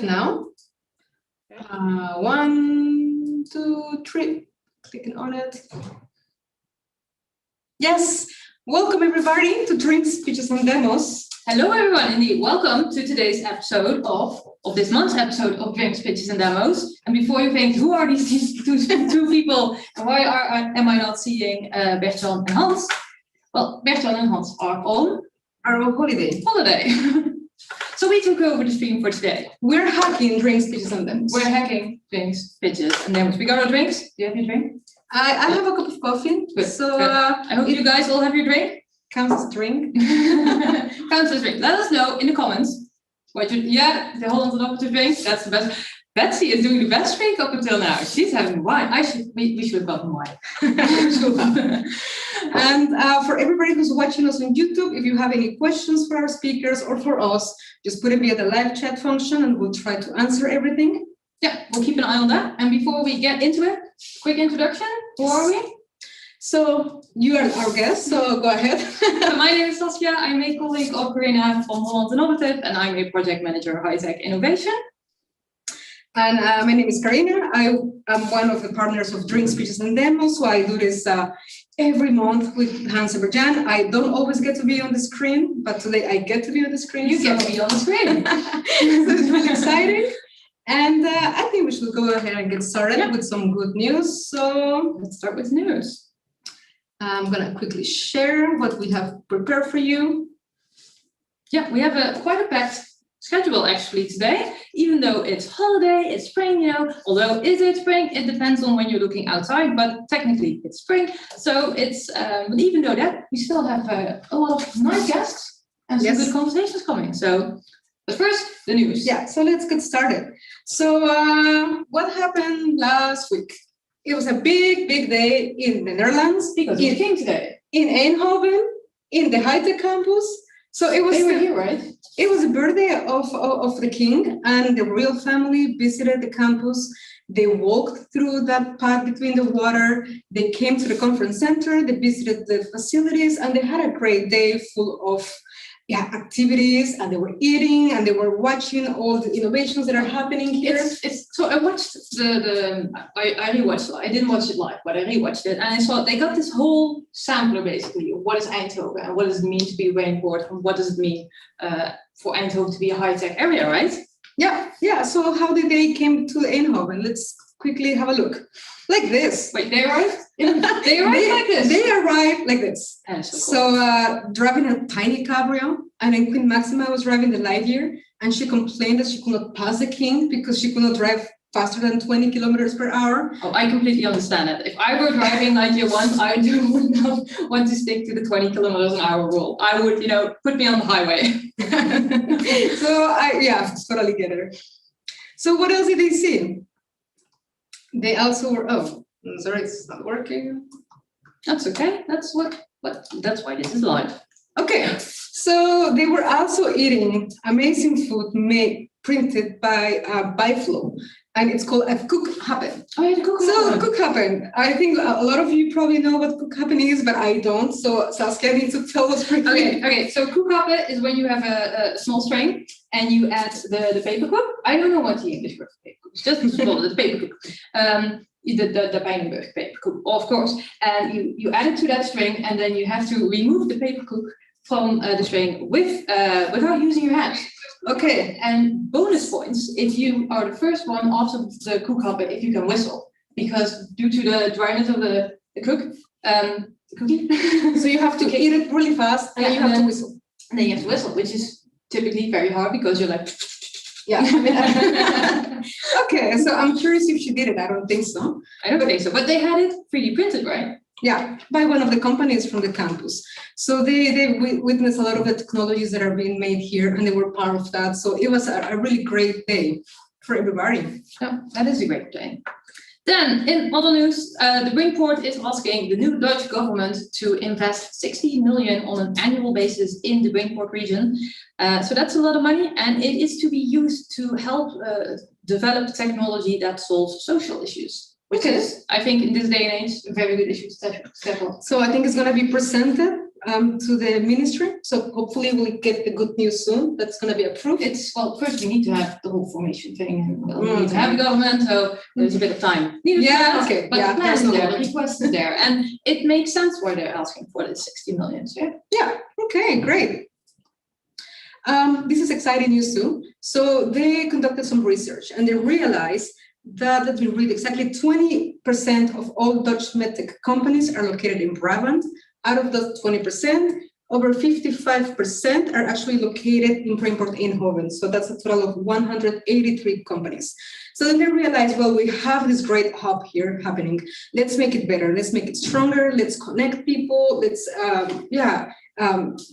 now. 1, 2, 3. Clicking on it. Yes. Welcome everybody to Drinks, Pitches and Demos. Hello everyone, indeed. Welcome to today's episode of this month's episode of Drinks, Pitches and Demos. And before you think, who are these two people and why am I not seeing Bertjan and Hans? Well, Bertjan and Hans are on Our holiday. So we took over the stream for today. We're hacking Drinks, Pitches and Demos. We're hacking Drinks, Pitches and Demos. We got our drinks. Do you have your drink? I have a cup of coffee. Good. So I hope you guys all have your drink. Counts as a drink. Counts as a drink. Let us know in the comments what you. Yeah, the Holland Adoptive drink. That's the best. Betsy is doing the best drink up until now. She's having wine. We should have gotten wine. And for everybody who's watching us on YouTube, if you have any questions for our speakers or for us, just put it via the live chat function and we'll try to answer everything. Yeah, we'll keep an eye on that. And before we get into it, quick introduction. Who are we? So you are our guest, so go ahead. My name is Saskia. I'm a colleague of Karina from Holland Innovative, and I'm a project manager of high-tech innovation. And my name is Karina. I am one of the partners of Drinks, Pitches and Demos. So I do this every month with Hans and Berjan. I don't always get to be on the screen, but today I get to be on the screen. You get to be on the screen. So it's really exciting. And I think we should go ahead and get started with some good news. So let's start with news. I'm going to quickly share what we have prepared for you. Yeah, we have quite a packed schedule actually today, even though it's holiday, it's spring, you know, although is it spring? It depends on when you're looking outside, but technically it's spring. So it's, but even though that, we still have a lot of nice guests and some good conversations coming. So, but first, the news. Yeah, so let's get started. So what happened last week? It was a big day in the Netherlands. Because it came today. In Eindhoven, in the high-tech campus. So it was. They were here, right? It was the birthday of the king, and the royal family visited the campus. They walked through that path between the water. They came to the conference center. They visited the facilities, and they had a great day full of activities. And they were eating, and they were watching all the innovations that are happening here. So I watched I rewatched it. I didn't watch it live, but I rewatched it, and I saw they got this whole sampler basically of what is Eindhoven and what does it mean to be rainport and what does it mean for Eindhoven to be a high-tech area, right? Yeah. So how did they came to Eindhoven? Let's quickly have a look. Like this. Wait, they arrived? They arrived like this? They arrived like this. So driving a tiny cabrio, and then Queen Maxima was driving the Lightyear, and she complained that she could not pass the king because she could not drive faster than 20 kilometers per hour. Oh, I completely understand it. If I were driving Lightyear once, I would not want to stick to the 20 kilometers an hour rule. I would, put me on the highway. So I totally get it. So what else did they see? They also were, sorry, it's not working. That's okay. That's that's why this is live. Okay, so they were also eating amazing food printed by Biflow, and it's called a Cook Happen. Oh, yeah, Cook Happen. I think a lot of you probably know what Cook Happen is, but I don't. So Saskia needs to tell us quickly. Okay. So Cook Happen is when you have a small string and you add the paper cup. I don't know what the English word for paper cup is. Just the paper cup. The Pijnenburg paper cup, of course. And you add it to that string, and then you have to remove the paper cup from the string without using your hands. Okay, and bonus points if you are the first one after the cook happen if you can whistle, because due to the dryness of the cookie, so you have to eat it really fast and you have to whistle. And then you have to whistle, which is typically very hard because you're like. Yeah. Okay, so I'm curious if she did it. I don't think so. I don't think so, but they had it 3D printed, right? Yeah, by one of the companies from the campus. So they witnessed a lot of the technologies that are being made here, and they were part of that. So it was a really great day for everybody. Yeah, that is a great day. Then, in other news, the Brinkport is asking the new Dutch government to invest 60 million on an annual basis in the Brinkport region. So that's a lot of money, and it is to be used to help develop technology that solves social issues, which is, I think, in this day and age, a very good issue to tackle. So I think it's going to be presented to the ministry. So hopefully we'll get the good news soon. That's going to be approved. Well, first we need to have the whole formation thing, and we need to have a government, so there's a bit of time needed for that. Okay. But the plan is there, the request is there, and it makes sense why they're asking for the 60 million. So yeah. Okay, great. This is exciting news too. So they conducted some research and they realized that, let me read, exactly 20% of all Dutch medtech companies are located in Brabant. Out of those 20%, over 55% are actually located in Brainport Eindhoven. So that's a total of 183 companies. So then they realized, well, we have this great hub here happening. Let's make it better. Let's make it stronger. Let's connect people. Let's,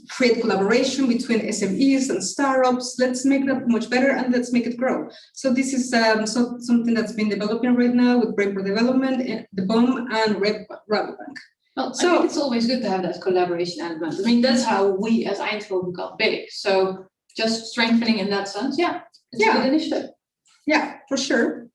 create collaboration between SMEs and startups. Let's make that much better and let's make it grow. So this is something that's been developing right now with Brainport Development, the BOM, and Rabobank. Well, so I think it's always good to have that collaboration element. I mean, that's how we as Eindhoven got big. So just strengthening in that sense, it's a good initiative. Yeah, for sure.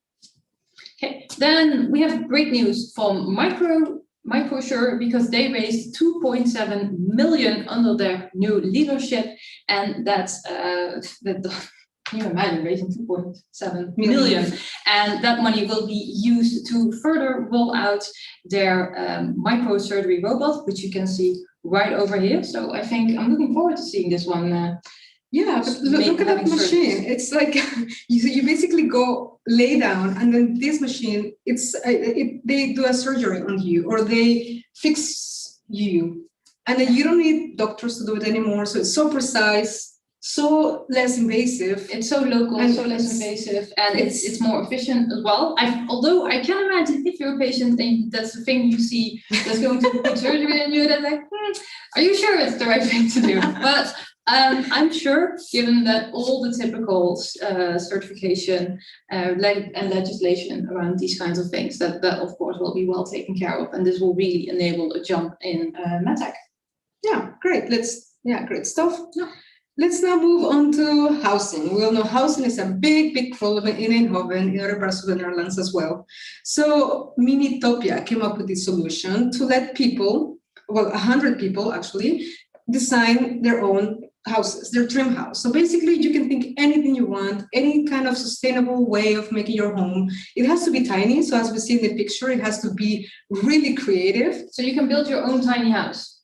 Okay, then we have great news from Microsure, because they raised 2.7 million under their new leadership, and that's can you imagine raising 2.7 million? And that money will be used to further roll out their microsurgery robot, which you can see right over here. So I think I'm looking forward to seeing this one. But look at that machine. It's like you basically go lay down, and then this machine, they do a surgery on you, or they fix you, and then you don't need doctors to do it anymore. So it's so precise, so less invasive. It's so local, and so less invasive, and it's more efficient as well. Although I can imagine if you're a patient and that's the thing you see that's going to put surgery on you, that's like, are you sure it's the right thing to do? But I'm sure, given that all the typical certification and legislation around these kinds of things, that of course will be well taken care of, and this will really enable a jump in medtech. Yeah, great. Great stuff. Yeah. Let's now move on to housing. We all know housing is a big problem in Eindhoven, in other parts of the Netherlands as well. So Minitopia came up with this solution to let people, 100 people actually, design their own houses, their dream house. So basically you can think anything you want, any kind of sustainable way of making your home. It has to be tiny. So as we see in the picture, it has to be really creative. So you can build your own tiny house.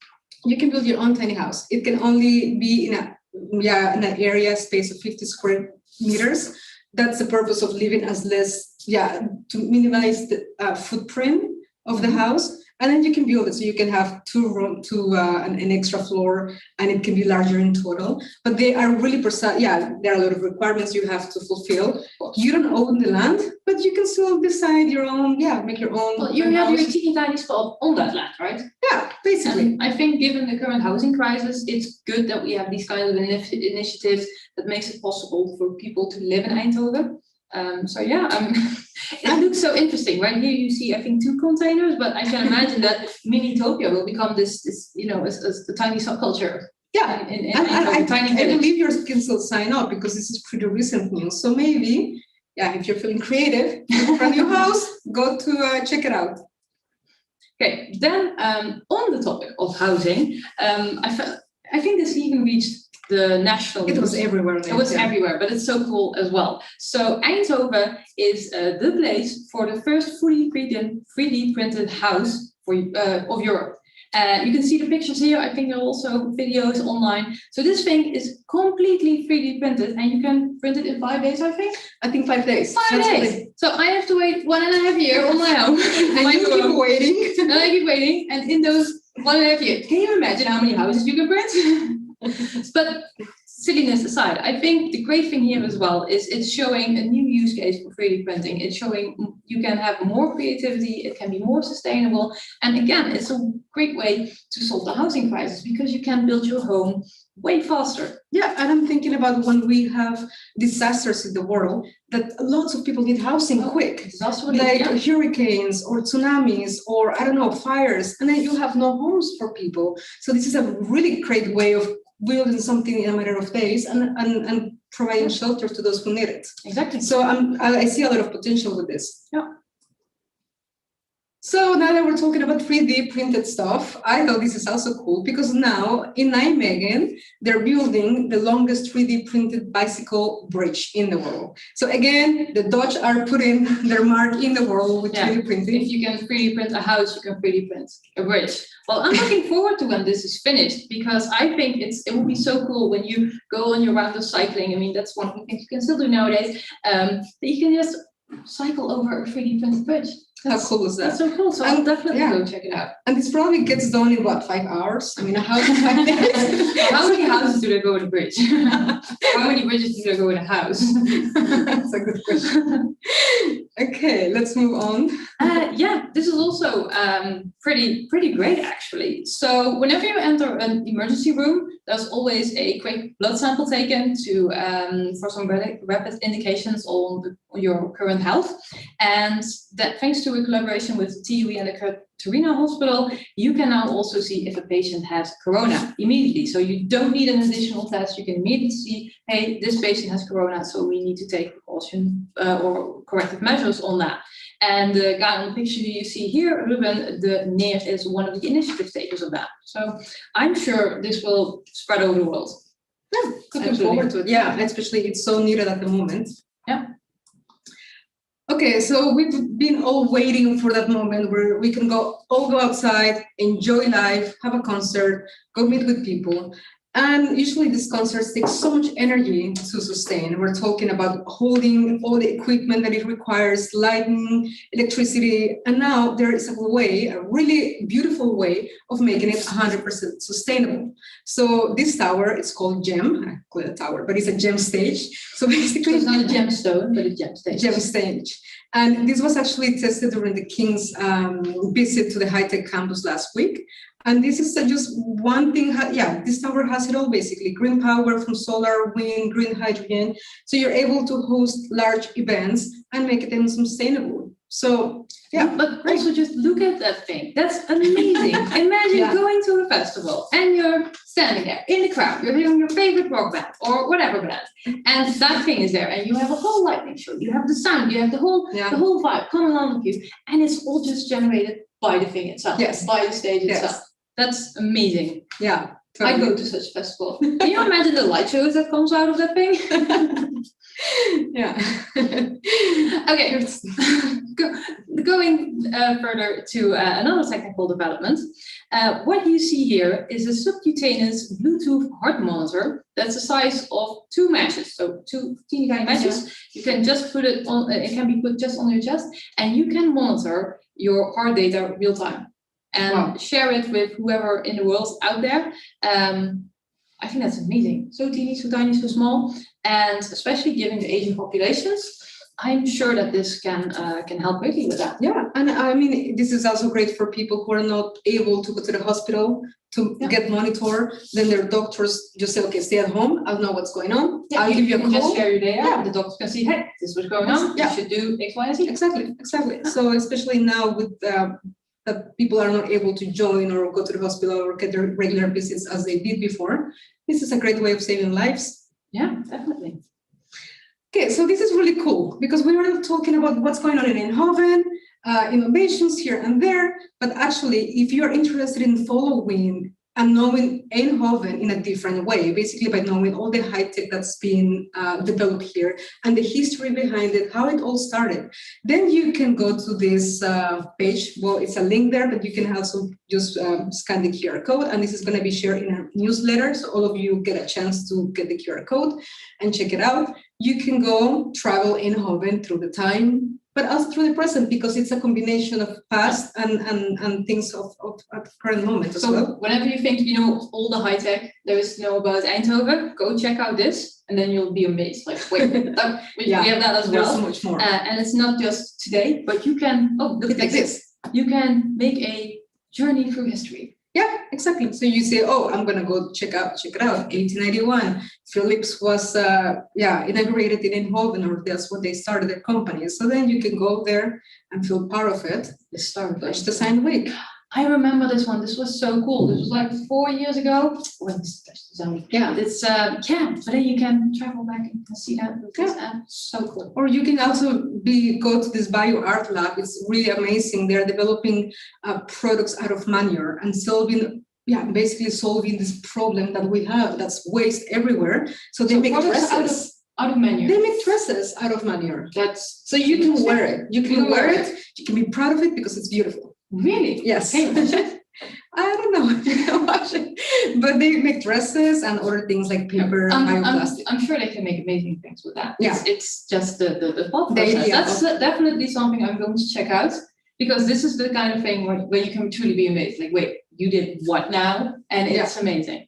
You can build your own tiny house. It can only be in an area space of 50 square meters. That's the purpose of living as less, to minimize the footprint of the house. And then you can build it, so you can have an extra floor, and it can be larger in total. But they are really precise. Yeah, there are a lot of requirements you have to fulfill. You don't own the land, but you can still decide your own. Make your own. Well, you have your teeny tiny spot on that land, right? Yeah, basically. And I think, given the current housing crisis, it's good that we have these kinds of initiatives that makes it possible for people to live in Eindhoven. It looks so interesting. Right here you see, I think, 2 containers, but I can imagine that Minitopia will become this as the tiny subculture. Yeah, I believe you can still sign up, because this is pretty recent news. So maybe, if you're feeling creative for a new house, go to check it out. Okay, then on the topic of housing, I think this even reached the national. It was everywhere. It was everywhere, but it's so cool as well. So Eindhoven is the place for the first 3D printed house of Europe. You can see the pictures here. I think there are also videos online. So this thing is completely 3D printed, and you can print it in 5 days, I think. I think 5 days. 5 days. So I have to wait 1.5 years on my own. And you keep waiting. And I keep waiting. And in those 1.5 years, can you imagine how many houses you can print? But silliness aside, I think the great thing here as well is it's showing a new use case for 3D printing. It's showing you can have more creativity, it can be more sustainable. And again, it's a great way to solve the housing crisis, because you can build your home way faster. Yeah, and I'm thinking about when we have disasters in the world, that lots of people need housing quick, like hurricanes or tsunamis or, fires, and then you have no homes for people. So this is a really great way of building something in a matter of days and providing shelter to those who need it. Exactly. So I see a lot of potential with this. Yeah. So now that we're talking about 3D printed stuff, I thought this is also cool because now in Nijmegen, they're building the longest 3D printed bicycle bridge in the world. So again, the Dutch are putting their mark in the world with 3D printing. If you can 3D print a house, you can 3D print a bridge. Well, I'm looking forward to when this is finished because I think it will be so cool when you go on your round of cycling. I mean, that's one of the things you can still do nowadays. That you can just cycle over a 3D printed bridge. How cool is that? That's so cool. So I'll definitely go check it out. And this probably gets done in what, 5 hours? I mean, how many houses do there go in a bridge? How many bridges do there go in a house? That's a good question. Okay, let's move on. Yeah, this is also pretty great actually. So whenever you enter an emergency room, there's always a quick blood sample taken to for some rapid indications on your current health. And that thanks to a collaboration with TUE and the Katarina Hospital, you can now also see if a patient has corona immediately. So you don't need an additional test. You can immediately see, hey, this patient has corona, so we need to take precaution or corrective measures on that. And the guy on the picture you see here, Ruben de Neer, is one of the initiative takers of that. So I'm sure this will spread over the world. Yeah, looking forward to it. Yeah, especially it's so needed at the moment. Yeah. Okay, so we've been all waiting for that moment where we can all go outside, enjoy life, have a concert, go meet with people. And usually these concerts take so much energy to sustain. We're talking about holding all the equipment that it requires, lighting, electricity. And now there is a way, a really beautiful way of making it 100% sustainable. So this tower, it's called GEM, I call it a tower, but it's a GEM stage. So basically, it's not a gemstone, but a GEM stage. GEM stage. And this was actually tested during the King's visit to the high-tech campus last week. And this is just one thing, this tower has it all basically, green power from solar, wind, green hydrogen. So you're able to host large events and make them sustainable. So, yeah. But also just look at that thing. That's amazing. Imagine going to a festival and you're standing there in the crowd, you're hearing your favorite rock band or whatever band, and that thing is there and you have a whole lightning show, you have the sound, you have the whole vibe coming along with you, and it's all just generated by the thing itself, by the stage itself. That's amazing. Yeah. Totally. I go to such a festival. Can you imagine the light shows that comes out of that thing? Yeah. Okay. Going further to another technical development. What you see here is a subcutaneous Bluetooth heart monitor that's the size of 2 matches, so 2 teeny tiny matches. You can just put it on, it can be put just on your chest, and you can monitor your heart data real time and share it with whoever in the world out there. I think that's amazing. So teeny, so tiny, so small, and especially given the Asian populations, I'm sure that this can help greatly with that. Yeah, and I mean, this is also great for people who are not able to go to the hospital to get monitored. Then their doctors just say, okay, stay at home. I'll know what's going on. Yeah, I'll give you a call. Just share your data. The doctor can see, hey, this is what's going on. You should do X, Y, and Z. Exactly. So especially now with that people are not able to join or go to the hospital or get their regular visits as they did before, this is a great way of saving lives. Yeah, definitely. Okay, so this is really cool because we were talking about what's going on in Eindhoven, innovations here and there, but actually, if you're interested in following and knowing Eindhoven in a different way, basically by knowing all the high tech that's been developed here and the history behind it, how it all started, then you can go to this page. Well, it's a link there, but you can also just scan the QR code, and this is going to be shared in a newsletter, so all of you get a chance to get the QR code and check it out. You can go travel Eindhoven through the time, but also through the present, because it's a combination of past and things of at the current moment as well. Whenever you think you know all the high tech there is to know about Eindhoven, go check out this, and then you'll be amazed. Like, wait, we have that as well. There's so much more. And it's not just today, but you can, look at this. You can make a journey through history. Yeah, exactly. So you say, oh, I'm gonna go check it out. 1891, Philips was inaugurated in Eindhoven, or that's when they started their company. So then you can go there and feel part of it. The Star Dutch Design Week. I remember this one. This was so cool. This was like 4 years ago. When this zone. Yeah. It's but then you can travel back and you can see that with this app. So cool. Or you can also go to this bio art lab. It's really amazing. They're developing products out of manure and basically solving this problem that we have, that's waste everywhere. So they make dresses out of manure. They make dresses out of manure. That's so you can wear it. You can wear it. You can be proud of it because it's beautiful. Really? Yes. Okay. I don't know if you can watch it, but they make dresses and other things like paper, bioplastic. I'm sure they can make amazing things with that. Yeah. It's just the thought process. That's definitely something I'm going to check out, because this is the kind of thing where you can truly be amazed. Like, wait, you did what now? And it's amazing.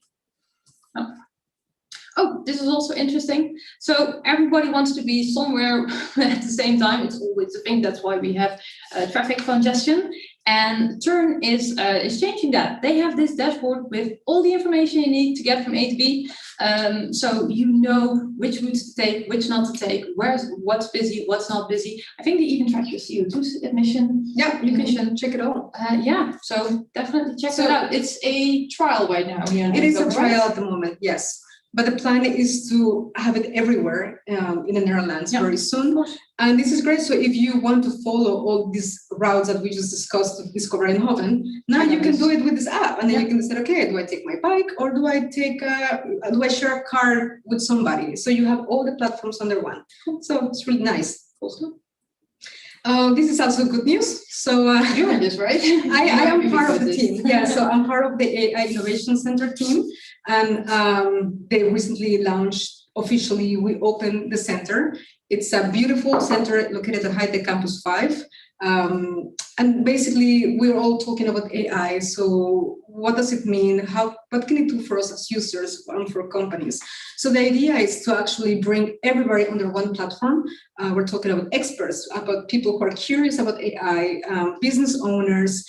Oh, this is also interesting. So everybody wants to be somewhere at the same time. It's always a thing. That's why we have traffic congestion. And Turn is changing that. They have this dashboard with all the information you need to get from A to B. So you know which routes to take, which not to take, what's busy, what's not busy. I think they even track your CO2 emission. Yeah, you can check it all. So definitely check that out. It's a trial right now. It is a trial at the moment, yes. But the plan is to have it everywhere in the Netherlands very soon. And this is great. So if you want to follow all these routes that we just discussed to discover Eindhoven, now you can do it with this app. And then you can decide, okay, do I take my bike or do I share a car with somebody? So you have all the platforms under one. So it's really nice. This is also good news. So you're in this, right? I am part of the team. Yeah, so I'm part of the AI Innovation Center team. And they recently launched, officially, we opened the center. It's a beautiful center located at High Tech Campus 5. And basically, we're all talking about AI. So what does it mean? What can it do for us as users and for companies? So the idea is to actually bring everybody under one platform. We're talking about experts, about people who are curious about AI, business owners,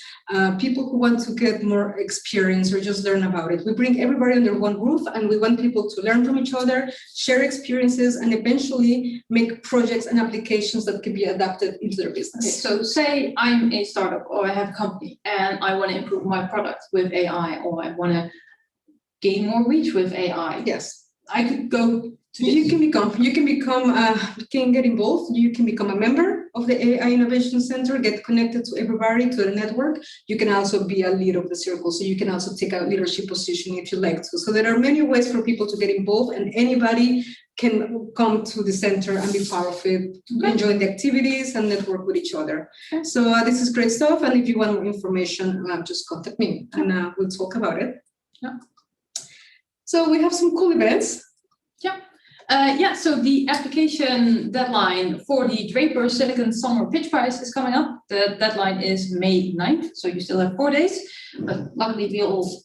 people who want to get more experience or just learn about it. We bring everybody under one roof, and we want people to learn from each other, share experiences, and eventually make projects and applications that can be adapted into their business. Okay, so say I'm a startup or I have a company and I want to improve my product with AI, or I want to gain more reach with AI. Yes. I could go to you can get involved. You can become a member of the AI Innovation Center, get connected to everybody, to the network. You can also be a leader of the circle. So you can also take a leadership position if you like to. So there are many ways for people to get involved, and anybody can come to the center and be part of it, enjoy the activities and network with each other. Okay. So this is great stuff. And if you want more information, just contact me and we'll talk about it. Yeah. So we have some cool events. So the application deadline for the Draper Silicon Summer Pitch Prize is coming up. The deadline is May 9th, so you still have 4 days. But luckily, we all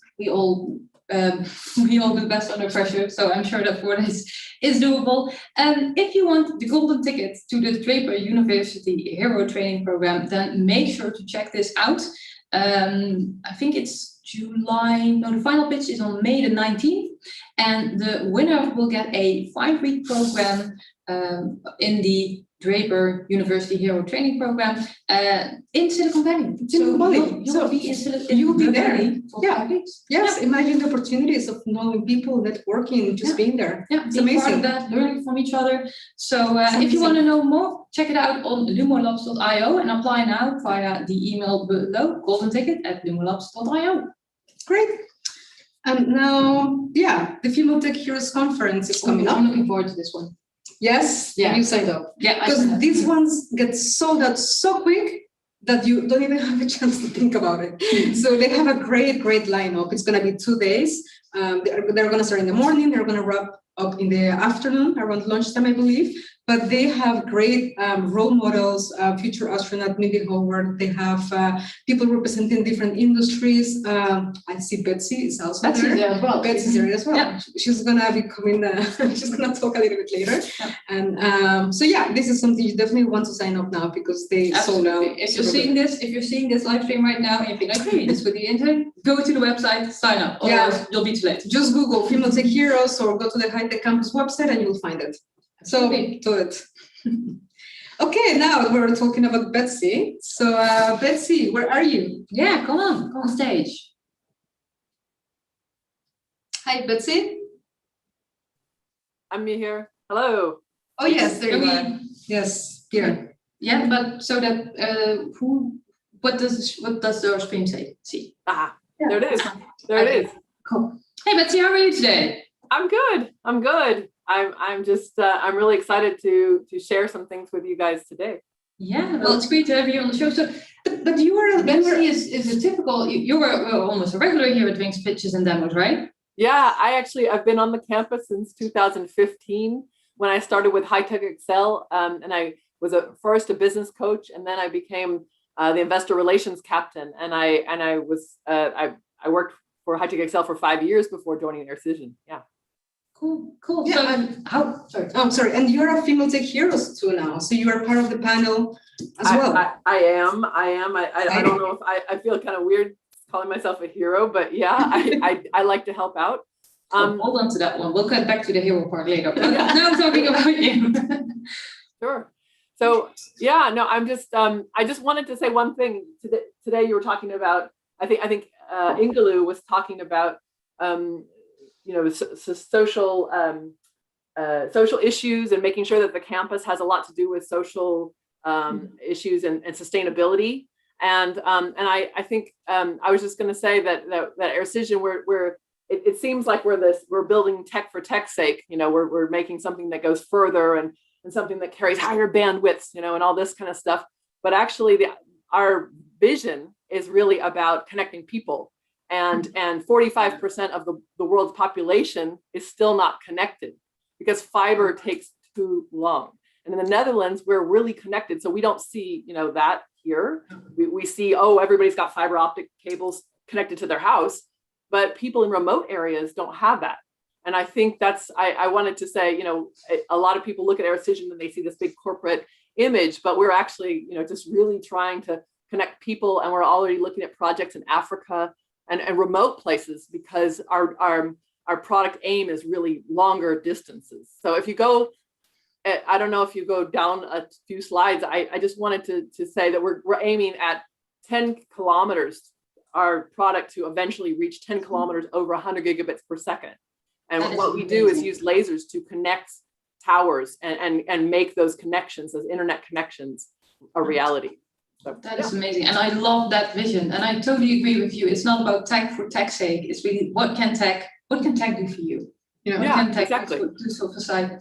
do best under pressure, so I'm sure that 4 days is doable. And if you want the golden ticket to the Draper University Hero Training Program, then make sure to check this out. I think it's the final pitch is on May the 19th, and the winner will get a 5-week program in the Draper University Hero Training Program in Silicon Valley. You'll be there for 5 weeks. Yes, imagine the opportunities of knowing people, networking, just being there. Yeah, it's amazing. Part of that, learning from each other. So if you want to know more, check it out on lumolabs.io and apply now via the email below, goldenticket@lumolabs.io. Great. And now, the Female Tech Heroes Conference is coming up. I'm looking forward to this one. Yes, you signed up. Yeah, because these ones get sold out so quick that you don't even have a chance to think about it. So they have a great lineup. It's going to be 2 days. They're going to start in the morning. They're going to wrap up in the afternoon, around lunchtime, I believe. But they have great role models, future astronaut Mindy Howard. They have people representing different industries. I see Betsy is also there as well. Betsy's there as well. Yeah. She's gonna be coming. She's gonna talk a little bit later. Yeah. And this is something you definitely want to sign up now because they sold out. If you're seeing this live stream right now and you think, okay, this would be interesting, go to the website, sign up. Otherwise, you'll be too late. Just Google Female Tech Heroes or go to the High Tech Campus website and you'll find it. So do it. Okay, now we're talking about Betsy. So Betsy, where are you? Yeah, come on stage. Hi, Betsy. I'm here. Hello. Oh yes, there you Okay. are. Yes, here. Yeah, but so that what does your screen say? See. Ah, Yeah. there it is. There it is. Cool. Hey Betsy, how are you today? I'm good. I'm good. I'm just I'm really excited to share some things with you guys today. Yeah, well, it's great to have you on the show. So, but Betsy is a typical. You were almost a regular here at Wings Pitches and Demos, right? Yeah, I've been on the campus since 2015 when I started with High Tech Excel, and I was first a business coach, and then I became the investor relations captain, and I worked for High Tech Excel for 5 years before joining Aircision. Yeah. Cool. Yeah, So, sorry. Oh, I'm sorry. And you're a Female Tech Heroes too now. So you are part of the panel as well. I am. I don't know if I feel kind of weird calling myself a hero, but yeah, I like to help out. Hold on to that one. We'll get back to the hero part later. Now talking about you. Sure. So yeah, no, I'm just I just wanted to say one thing. Today you were talking about. I think Ingalu was talking about social issues and making sure that the campus has a lot to do with social issues and sustainability. And I think I was just going to say that Aircision, it seems like we're building tech for tech's sake. We're making something that goes further and something that carries higher bandwidths, and all this kind of stuff. But actually, our vision is really about connecting people. And 45% of the world's population is still not connected because fiber takes too long. And in the Netherlands, we're really connected. So we don't see, that here. We see, everybody's got fiber optic cables connected to their house, but people in remote areas don't have that. And I think I wanted to say, a lot of people look at Aircision and they see this big corporate image, but we're actually, just really trying to connect people. And we're already looking at projects in Africa and remote places because our product aim is really longer distances. So if you go, I don't know if you go down a few slides, I just wanted to say that we're aiming at 10 kilometers, our product to eventually reach 10 kilometers over 100 gigabits per second. And what we do is use lasers to connect towers and make those connections, those internet connections, a reality. So, that is amazing. And I love that vision. And I totally agree with you. It's not about tech for tech's sake. It's really what can tech do for you? What can tech do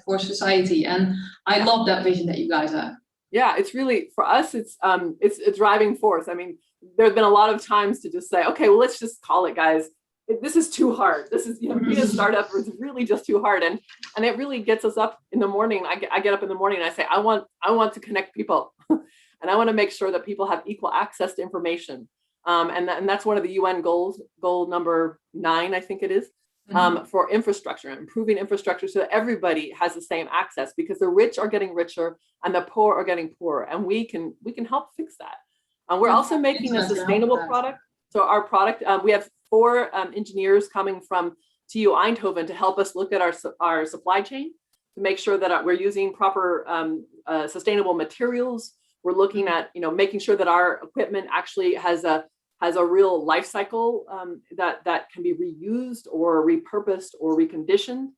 for society? And I love that vision that you guys have. Yeah, it's really, for us, it's a driving force. I mean, there have been a lot of times to just say, okay, well, let's just call it, guys. This is too hard. This is, being a startup is really just too hard. And it really gets us up in the morning. I get up in the morning and I say, I want to connect people. And I want to make sure that people have equal access to information. And that's one of the UN goals, goal number 9, I think it is, for infrastructure, improving infrastructure so that everybody has the same access, because the rich are getting richer and the poor are getting poorer. And we can help fix that. We're also making a sustainable product. So our product, we have 4 engineers coming from TU Eindhoven to help us look at our supply chain to make sure that we're using proper sustainable materials. We're looking at, making sure that our equipment actually has a real life cycle that can be reused or repurposed or reconditioned.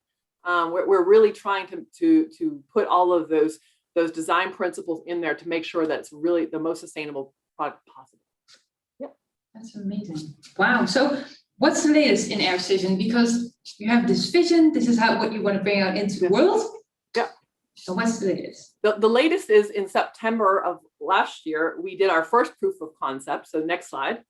We're really trying to put all of those design principles in there to make sure that it's really the most sustainable product possible. Yeah, that's amazing. Wow. So what's the latest in Aircision? Because you have this vision. This is what you want to bring out into the world. Yeah. So what's the latest? The latest is in September of last year, we did our first proof of concept. So next slide.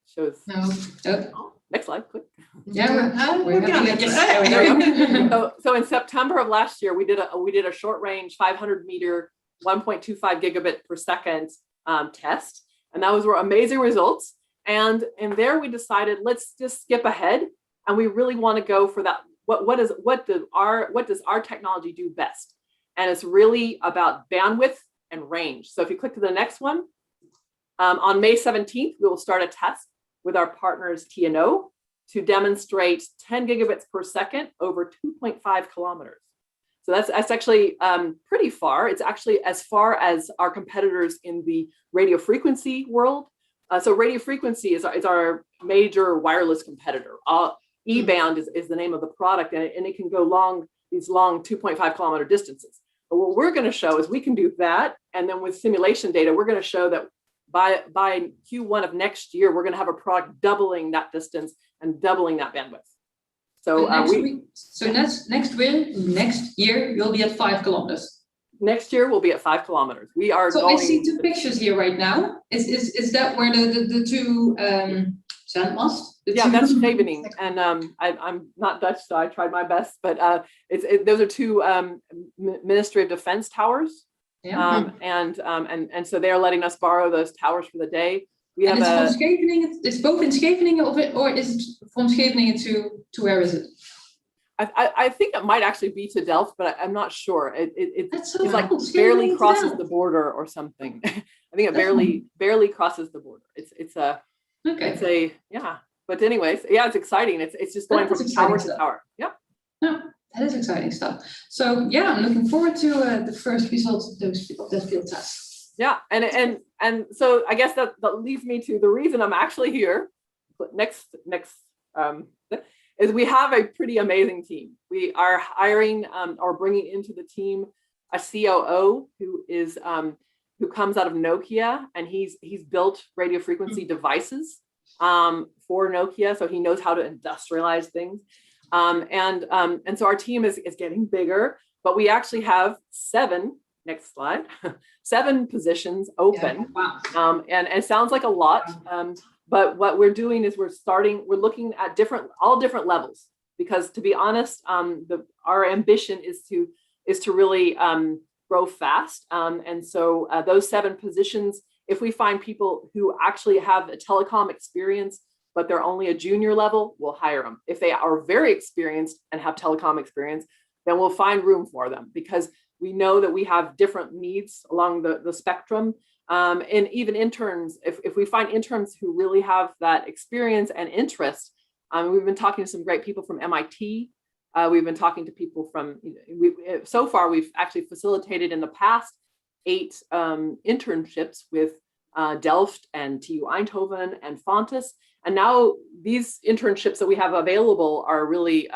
Shows. No. Next slide, click. Yeah, we're working on it. Yes, there we go. So in September of last year, we did a short range 500 meter, 1.25 gigabit per second test, and those were amazing results. And there we decided, let's just skip ahead, and we really want to go for that. What does our technology do best? And it's really about bandwidth and range. So if you click to the next one, on May 17th, we will start a test with our partners TNO to demonstrate 10 gigabits per second over 2.5 kilometers. So that's actually pretty far. It's actually as far as our competitors in the radio frequency world. So radio frequency is our major wireless competitor. E-band is the name of the product, and it can go these long 2.5 kilometer distances. But what we're going to show is we can do that, and then with simulation data, we're going to show that by Q1 of next year, we're going to have a product doubling that distance and doubling that bandwidth. So next year you'll be at 5 kilometers. Next year we'll be at 5 kilometers. We are. So I see two pictures here right now. Is that where the two sandmasts? Yeah, that's Scheveningen, and I'm not Dutch, so I tried my best. But those are two Ministry of Defense towers. Yeah. And so they're letting us borrow those towers for the day. We have from Scheveningen. It's both in Scheveningen, or is it from Scheveningen to where is it? I think it might actually be to Delft, but I'm not sure. It's like cool. barely crosses the border or something. I think it barely crosses the border. It's a yeah. But anyways, yeah, it's exciting. It's just going from tower to tower. Yeah. Yeah, that is exciting stuff. So yeah, I'm looking forward to the first results of that field test. Yeah, and so I guess that leads me to the reason I'm actually here. Next is we have a pretty amazing team. We are hiring or bringing into the team a COO who comes out of Nokia, and he's built radio frequency devices for Nokia, so he knows how to industrialize things. And so our team is getting bigger, but we actually have 7. Next slide. 7 positions open. Yeah. Wow. And it sounds like a lot, but what we're doing is we're looking at all different levels, because to be honest, our ambition is to really grow fast. And so those 7 positions, if we find people who actually have a telecom experience, but they're only a junior level, we'll hire them. If they are very experienced and have telecom experience, then we'll find room for them, because we know that we have different needs along the spectrum. And even interns, if we find interns who really have that experience and interest, we've been talking to some great people from MIT. We've been talking to people from, so far we've actually facilitated in the past 8 internships with Delft and TU Eindhoven and Fontes. And now these internships that we have available are really,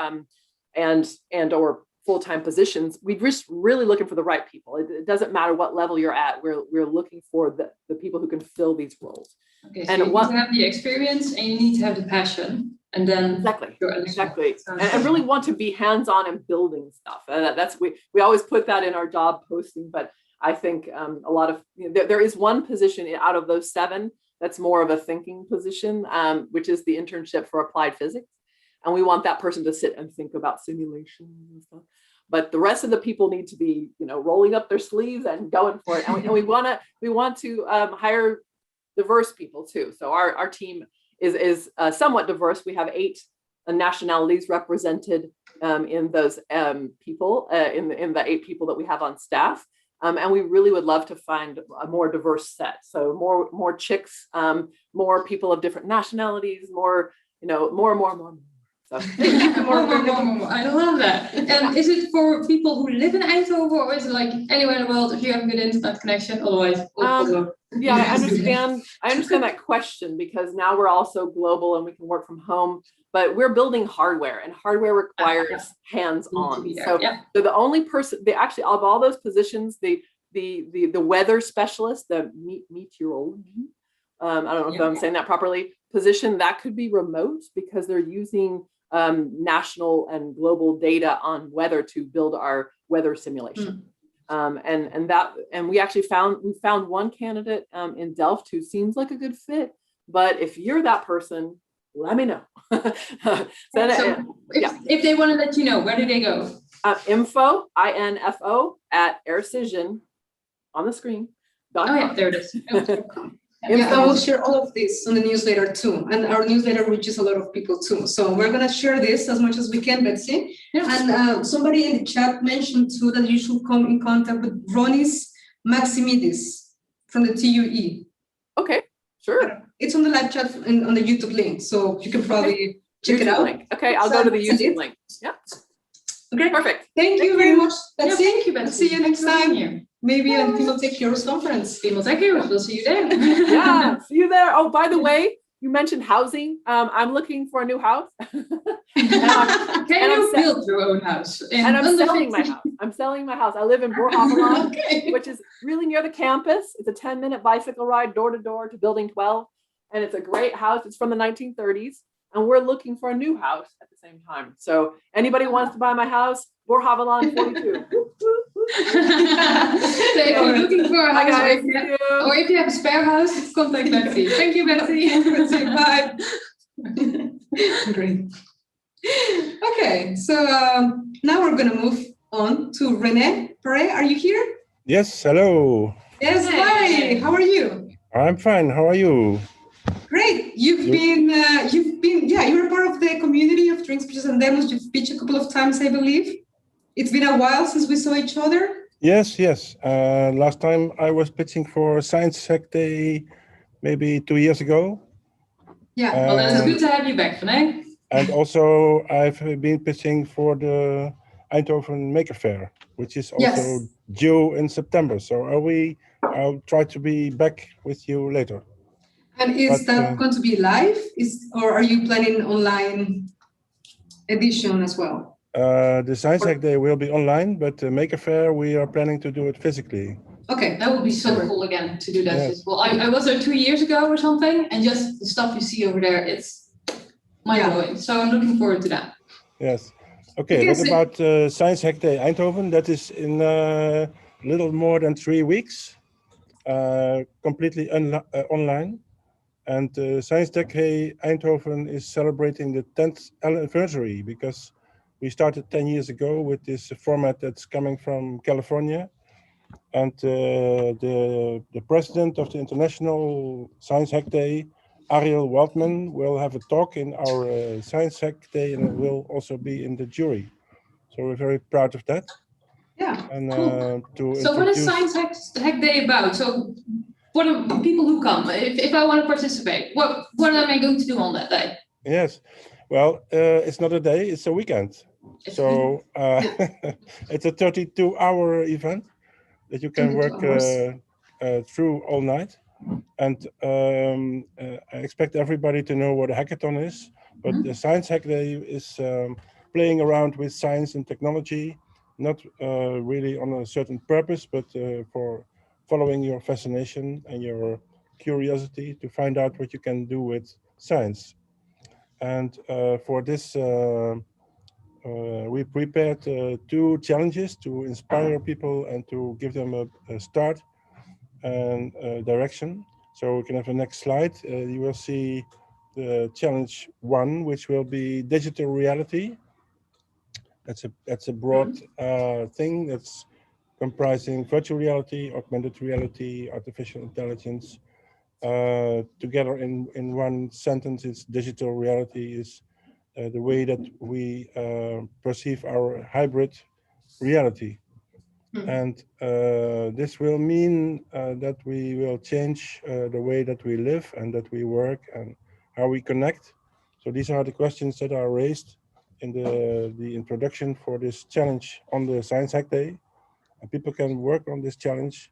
or full-time positions. We're just really looking for the right people. It doesn't matter what level you're at. We're looking for the people who can fill these roles. Okay, so you need to have the experience and you need to have the passion, and then exactly, and really want to be hands-on and building stuff. That's we always put that in our job posting, but I think a lot of there is one position out of those 7 that's more of a thinking position, which is the internship for applied physics. And we want that person to sit and think about simulation and stuff. But the rest of the people need to be, rolling up their sleeves and going for it. And we want to hire diverse people too. So our team is somewhat diverse. We have 8 nationalities represented in those people, in the 8 people that we have on staff. And we really would love to find a more diverse set. So more chicks, more people of different nationalities, more. So. I love that. And is it for people who live in Eindhoven, or is it like anywhere in the world if you have a good internet connection? Otherwise, yeah, I understand that question, because now we're also global and we can work from home. But we're building hardware, and hardware requires hands-on. So the only person, actually of all those positions, the weather specialist, the meteorology, I don't know if I'm saying that properly, position, that could be remote, because they're using national and global data on weather to build our weather simulation. And we actually found one candidate in Delft who seems like a good fit. But if you're that person, let me know. If they want to let you know, where do they go? Info @Aircision on the screen. There it is. Yeah, I will share all of this on the newsletter too, and our newsletter reaches a lot of people too. So we're gonna share this as much as we can, Betsy. Yes. And somebody in the chat mentioned too that you should come in contact with Ronis Maximidis from the TUE. Okay, sure. It's on the live chat and on the YouTube link, so you can probably check it out. Link. Okay, I'll go to the YouTube link. Yeah. Okay, Perfect. thank you very much. That's Yeah, it. thank you, Betsy. See you next Thanks for being time. here. Maybe on Tech Heroes Conference. Female Tech Heroes, we'll see you there. Yeah, see you there. Oh, by the way, you mentioned housing. I'm looking for a new house. Can you build your own house? And I'm selling my house. I'm selling my house. I live in Borhaveland, Okay. which is really near the campus. It's a 10-minute bicycle ride door to door to Building 12. And it's a great house. It's from the 1930s. And we're looking for a new house at the same time. So anybody wants to buy my house, Borhaveland 42. So if you're looking for a Hi house, guys. or if you have a spare house, contact Betsy. Thank you, Betsy. Bye. Great. Okay, so now we're gonna move on to René. René, are you here? Yes, hello. Yes, Hey. hi. How are you? I'm fine. How are you? Great. You've been, yeah, you're part of the community of Drinks, Pitches, and Demos. You've pitched a couple of times, I believe. It's been a while since we saw each other. Yes, yes. Last time I was pitching for Science Hack Day, maybe 2 years ago. Yeah. Well, then it's Um, good to have you back, René. And also I've been pitching for the Eindhoven Maker Fair, which is also Yes. due in September. So I'll try to be back with you later. And is that going to be live? Or are you planning online edition as well? The Science Hack Day will be online, but the Maker Fair, we are planning to do it physically. Okay. That would be so cool again to do that. Yes. Well, I was there 2 years ago or something, and just the stuff you see over there, it's mind-blowing. So I'm looking forward to that. Yes. Okay, Because what about Science Hack Day Eindhoven? That is in little more than 3 weeks, completely online. And Science Tech Day Eindhoven is celebrating the 10th anniversary because we started 10 years ago with this format that's coming from California. And the president of the International Science Hack Day, Ariel Waldman, will have a talk in our Science Hack Day, and it will also be in the jury. So we're very proud of that. Yeah. And Cool. So what is Science Hack Day about? So what are people who come? If I want to participate, what am I going to do on that day? Yes, well, it's not a day, it's a weekend. So it's a 32-hour event that you can work through all night. And I expect everybody to know what a hackathon is, but the Science Hack Day is playing around with science and technology, not really on a certain purpose, but for following your fascination and your curiosity to find out what you can do with science. And for this, we prepared 2 challenges to inspire people and to give them a start and direction. So we can have the next slide. You will see the challenge 1, which will be digital reality. That's a broad thing that's comprising virtual reality, augmented reality, artificial intelligence. Together in one sentence, it's digital reality is the way that we perceive our hybrid reality. And this will mean that we will change the way that we live and that we work and how we connect. So these are the questions that are raised in the introduction for this challenge on the Science Hack Day. And people can work on this challenge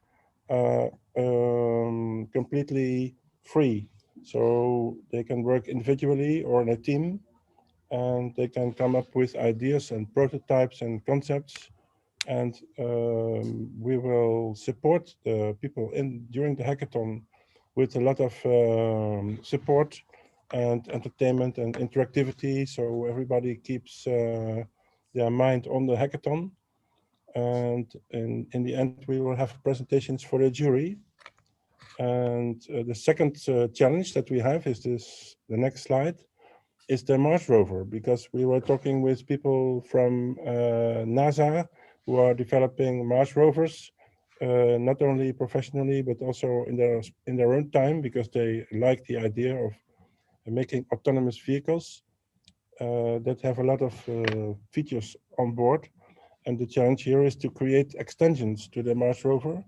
completely free. So they can work individually or in a team, and they can come up with ideas and prototypes and concepts. And we will support the people during the hackathon with a lot of support and entertainment and interactivity. So everybody keeps their mind on the hackathon. And in the end, we will have presentations for the jury. And the second challenge that we have is the next slide, is the Mars rover, because we were talking with people from NASA who are developing Mars rovers, not only professionally, but also in their own time, because they like the idea of making autonomous vehicles that have a lot of features on board. And the challenge here is to create extensions to the Mars rover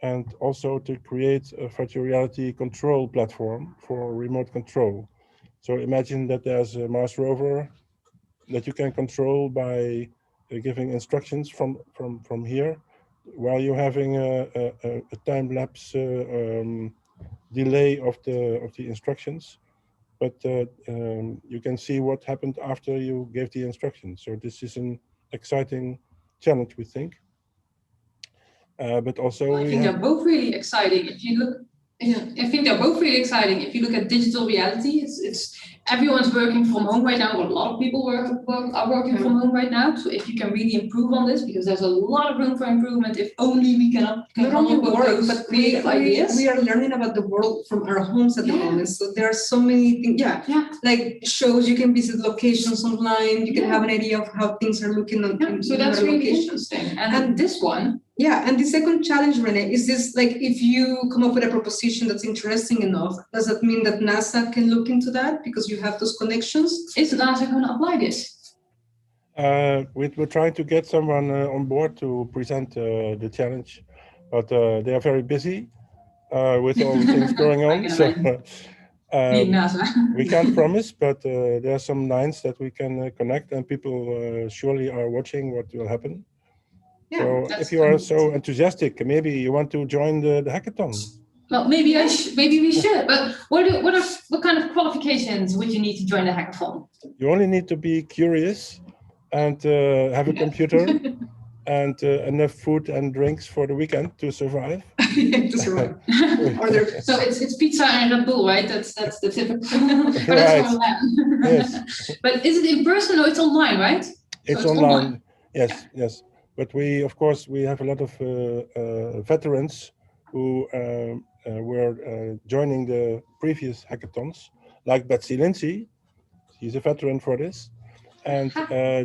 and also to create a virtual reality control platform for remote control. So imagine that there's a Mars rover that you can control by giving instructions from here, while you're having a time lapse delay of the instructions. But you can see what happened after you gave the instructions. So this is an exciting challenge, we think. But also, I think they're both really exciting. If you look, I think they're both really exciting. If you look at digital reality, it's everyone's working from home right now. Or a lot of people are working from home right now. So if you can really improve on this, because there's a lot of room for improvement. If only we can Not only come up with work, those but creative ideas. we are learning about the world from our homes at the Yeah. moment. So there are so many things. Yeah, Yeah. like shows, you can visit locations online. You can Yeah. have an idea of how things are looking on Yeah, so in that's other really locations. interesting. And this one, Yeah, and the second challenge, Renee, is this like if you come up with a proposition that's interesting enough, does that mean that NASA can look into that because you have those connections? is NASA going to apply this? we're trying to get someone on board to present the challenge, but they are very busy with all the things going I on. can So Being NASA. we can't promise, but there are some lines that we can connect, and people surely are watching what will happen. Yeah, So that's if you are amazing. so enthusiastic, maybe you want to join the hackathon. Well, maybe maybe we should. But what kind of qualifications would you need to join the hackathon? You only need to be curious and have a computer and enough food and drinks for the weekend to survive. That's right. Or there- So it's pizza and Red Bull, right? That's the typical. But that's Right. from land. Yes. But is it in person or it's online, right? It's it's online. Yes. But of course, we have a lot of veterans who were joining the previous hackathons, like Betsy Lindsay. She's a veteran for this. And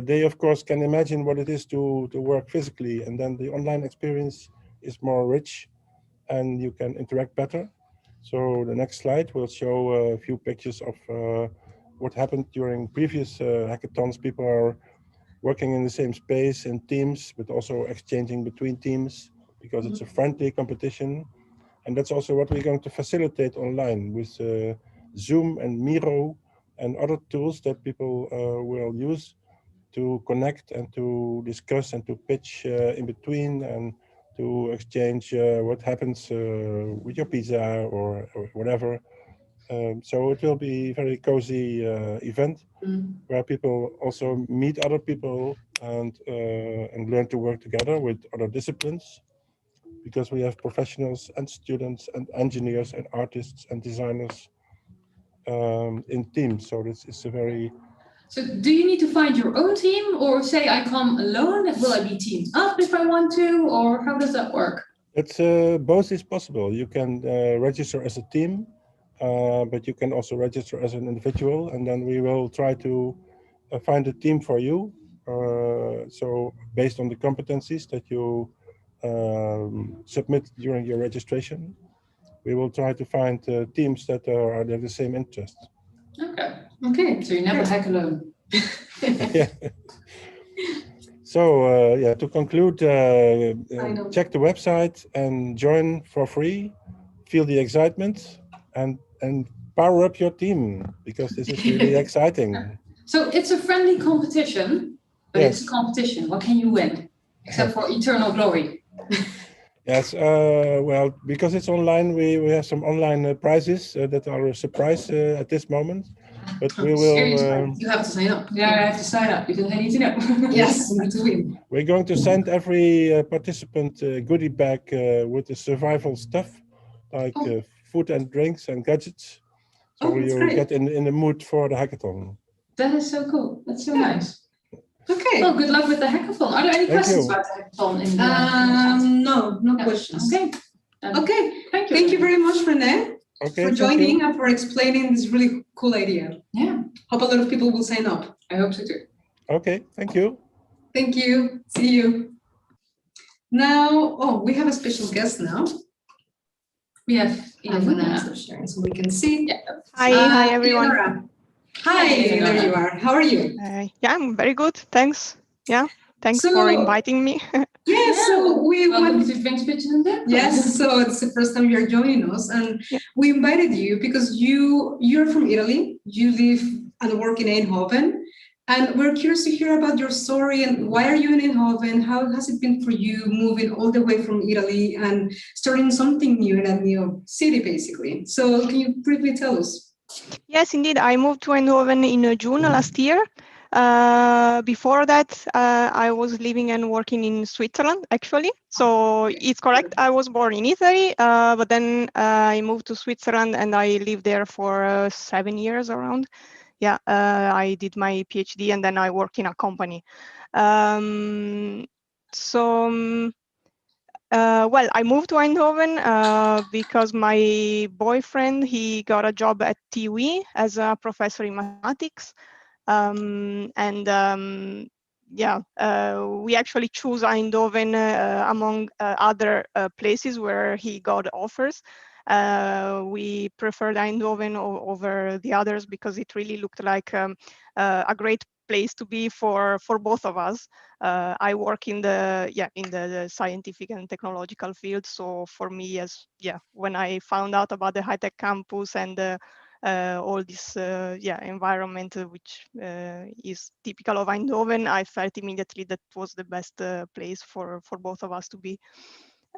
they, of course, can imagine what it is to work physically. And then the online experience is more rich and you can interact better. So the next slide will show a few pictures of what happened during previous hackathons. People are working in the same space in teams, but also exchanging between teams because it's a friendly competition. And that's also what we're going to facilitate online with Zoom and Miro and other tools that people will use to connect and to discuss and to pitch in between and to exchange what happens with your pizza or whatever. So it will be a very cozy event where people also meet other people and learn to work together with other disciplines, because we have professionals and students and engineers and artists and designers in teams. So this is a very... So do you need to find your own team, or say I come alone? Will I be teamed up if I want to, or how does that work? It's both is possible. You can register as a team, but you can also register as an individual, and then we will try to find a team for you. So based on the competencies that you submit during your registration, we will try to find teams that are have the same interest. Okay. So you never hack alone. Yeah. So to conclude, check the website and join for free. Feel the excitement and power up your team, because this is really exciting. So it's a friendly competition, but Yes. it's a competition. What can you win? Except for eternal glory. Yes, well, because it's online, we have some online prizes that are a surprise at this moment. But we will. You have to sign up. Yeah, I have to sign up because I need to know. Yes, we need to win. We're going to send every participant a goodie bag with the survival stuff, like food and drinks and gadgets. So that's you great. get in the mood for the hackathon. That is so cool. That's so nice. Okay. Well, good luck with the hackathon. Are there any Thank questions you. about the hackathon? In the No questions. Okay. Okay. Thank you. Thank you very much, Renee, Okay, for thank joining you. and for explaining this really cool idea. Yeah, Hope a lot of people will sign up. I hope so too. Okay, thank you. Thank you. See you. Now, we have a special guest now. We have I'm gonna stop sharing so we can see. Yeah. Hi everyone. Eleonora. Hi, Eleonora. there you are. How are you? Yeah, I'm very good. Thanks. Yeah, thanks So- for inviting me. Yes, so we Welcome want. to Drinks, Pitches and Dip. Yes, so it's the first time you're joining us, and Yeah. we invited you because you're from Italy. You live and work in Eindhoven, And we're curious to hear about your story and why are you in Eindhoven? How has it been for you moving all the way from Italy and starting something new in a new city, basically? So can you briefly tell us? Yes, indeed. I moved to Eindhoven in June last year. Before that, I was living and working in Switzerland, actually. So it's correct. I was born in Italy, but then I moved to Switzerland and I lived there for 7 years around. Yeah, I did my PhD and then I worked in a company. So, well, I moved to Eindhoven because my boyfriend, he got a job at TUI as a professor in mathematics. Yeah, we actually choose Eindhoven among other places where he got offers. We preferred Eindhoven over the others because it really looked like a great place to be for both of us. I work in the scientific and technological field, so for me, when I found out about the high tech campus and all this environment which is typical of Eindhoven, I felt immediately that was the best place for both of us to be.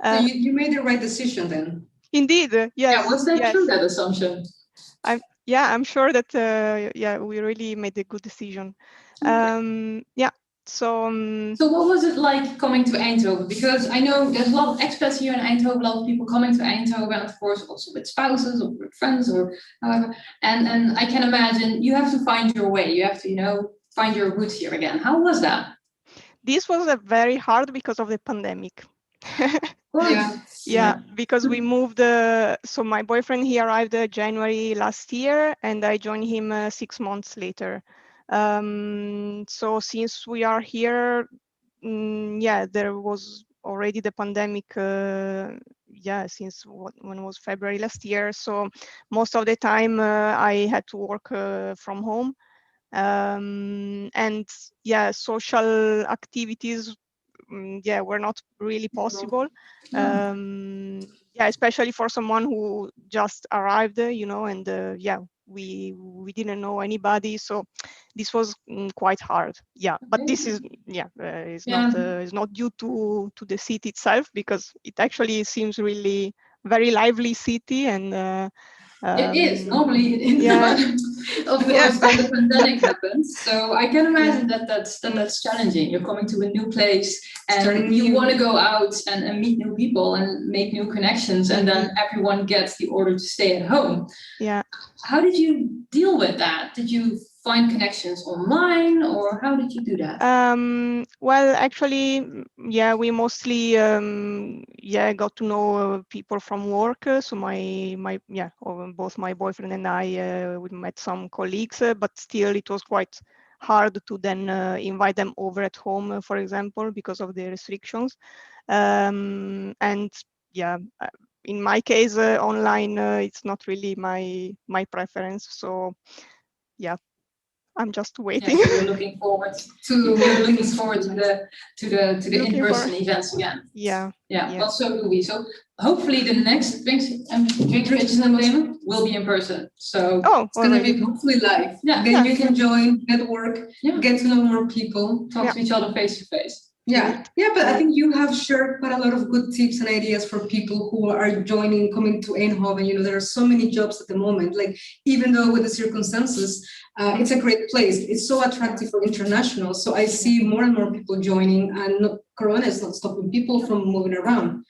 So you made the right decision then? Indeed, yes. Yeah, was that yes. true, that assumption? I'm sure that we really made a good decision. Okay. So what was it like coming to Eindhoven? Because I know there's a lot of expats here in Eindhoven, a lot of people coming to Eindhoven, of course, also with spouses or with friends or and I can imagine you have to find your way. You have to, find your roots here again. How was that? This was very hard because of the pandemic. Yeah. Because we moved. So my boyfriend, he arrived January last year, and I joined him 6 months later. So since we are here, there was already the pandemic. Since when it was February last year. So most of the time I had to work from home, and social activities were not really possible. Especially for someone who just arrived, and we didn't know anybody, so this was quite hard. But this is is not due to the city itself, because it actually seems really very lively city, and it is normally in the month. Of course, then the pandemic happens. So I can imagine that's challenging. You're coming to a new place and you want to go out and meet new people and make new connections, and then everyone gets the order to stay at home. Yeah. How did you deal with that? Did you find connections online, or how did you do that? Well, actually, we mostly got to know people from work. So both my boyfriend and I we met some colleagues, but still it was quite hard to then invite them over at home, for example, because of the restrictions. In my case, online it's not really my preference. So I'm just waiting. So you're looking forward to the in-person events again. Yeah. Well, so do we. So hopefully the next Drinks, Pitches and Entertainment will be in person. So it's going to be hopefully live. Then you can join, network, get to know more people, talk to each other face to face. But I think you have shared quite a lot of good tips and ideas for people who are coming to Eindhoven. There are so many jobs at the moment. Like, even though with the circumstances, it's a great place. It's so attractive for international. So I see more and more people joining, and Corona is not stopping people from moving around.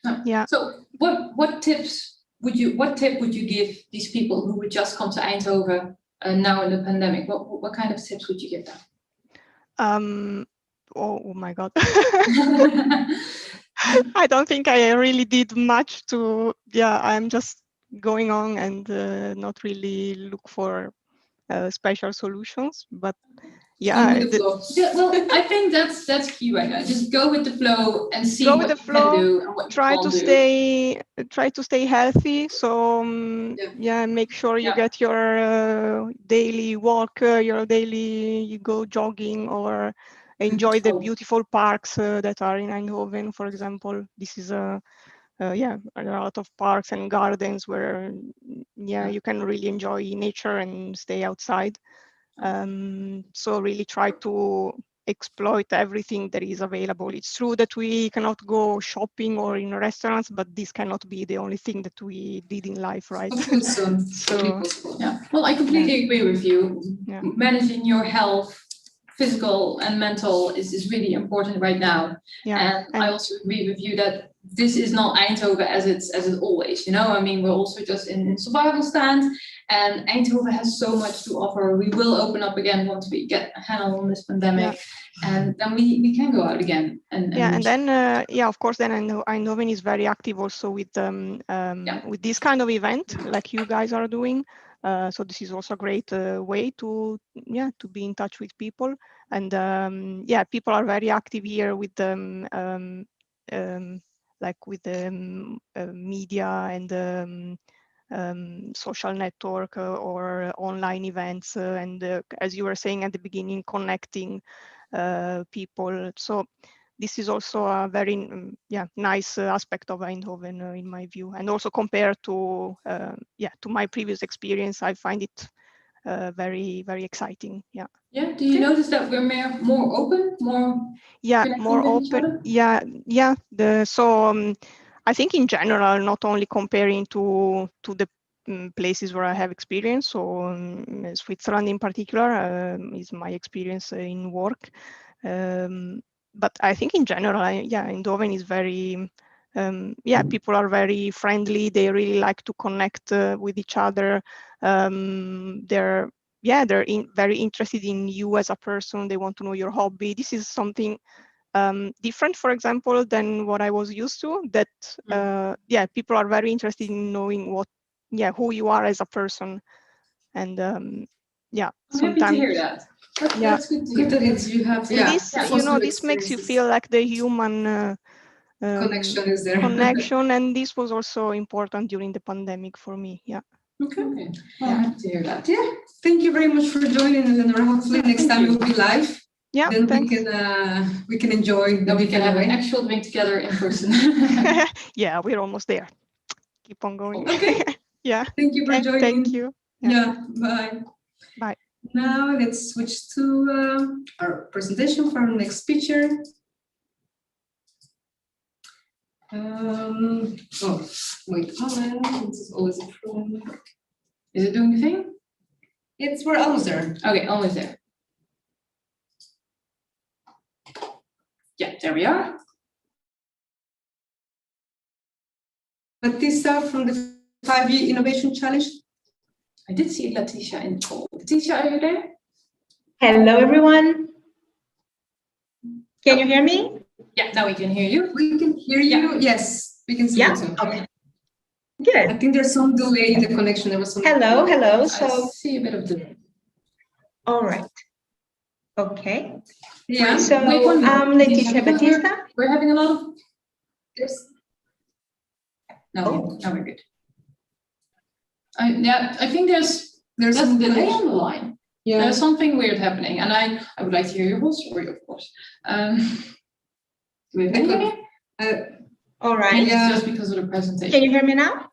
So what tip would you give these people who would just come to Eindhoven now in the pandemic? What kind of tips would you give them? Oh my God. I don't think I really did much I'm just going on and not really look for special solutions, but well, I think that's key right now. Just go with the flow and see what you can do and what try you to stay healthy. So make sure you get your daily walk, you go jogging, or enjoy the beautiful parks that are in Eindhoven, for example. This is there are a lot of parks and gardens where you can really enjoy nature and stay outside. So really try to exploit everything that is available. It's true that we cannot go shopping or in restaurants, but this cannot be the only thing that we did in life, right? Hopefully soon. So Yeah, well, I completely agree with you. Yeah. Managing your health, physical and mental, is really important right now. yeah, And I also agree with you that this is not Eindhoven as it always, you know. I mean, we're also just in survival stand, and Eindhoven has so much to offer. We will open up again once we get a handle on this pandemic, and then we can go out again. And then of course, then Eindhoven is very active also with with this kind of event like you guys are doing. So this is also a great way to be in touch with people, and people are very active here with like with the media and social network or online events, and as you were saying at the beginning, connecting people. So this is also a very nice aspect of Eindhoven in my view, and also compared to my previous experience, I find it very, very exciting. Yeah. Yeah. Do you notice that we're more open, more more with each open? other? I think in general, not only comparing to the places where I have experience, so Switzerland in particular is my experience in work. But I think in general, Eindhoven is very, people are very friendly. They really like to connect with each other. They're very interested in you as a person. They want to know your hobby. This is something different, for example, than what I was used to. That people are very interested in knowing who you are as a person, and I'm happy to hear that. That's good to hear. Good that you have this makes you feel like the human connection is there. connection, and this was also important during the pandemic for me. Okay. Well, I'm happy to hear that. Yeah. Thank you very much for joining, Eleanor. Hopefully next time we'll be live. Then thanks. we can enjoy. Then we can have an actual drink together in person. We're almost there. Keep on going. Okay. Thank you for joining. Thank you. Bye. Bye. Now let's switch to our presentation for our next speaker. Wait a moment. This is always a problem. Is it doing the thing? We're almost there. Okay, almost there. Yeah, there we are. Batista from the 5G Innovation Challenge. I did see Letitia in the call. Letitia, are you there? Hello, everyone. Can you hear me? Yeah, now we can hear you. We can hear you. Yes, we can see you too. Okay. Good. I think there's some delay in the connection. There was some. Hello. I So, see a bit of delay. all right. Okay. Yeah. So, Wait 1 minute. I'm Letitia Because Batista. We're having a lot of. No, Oh. now we're good. I think there's There's a some delay on the line. Yeah. There's something weird happening, and I would like to hear your whole story, of course. Do we have any? All right. Yeah. It's just because of the presentation. Can you hear me now?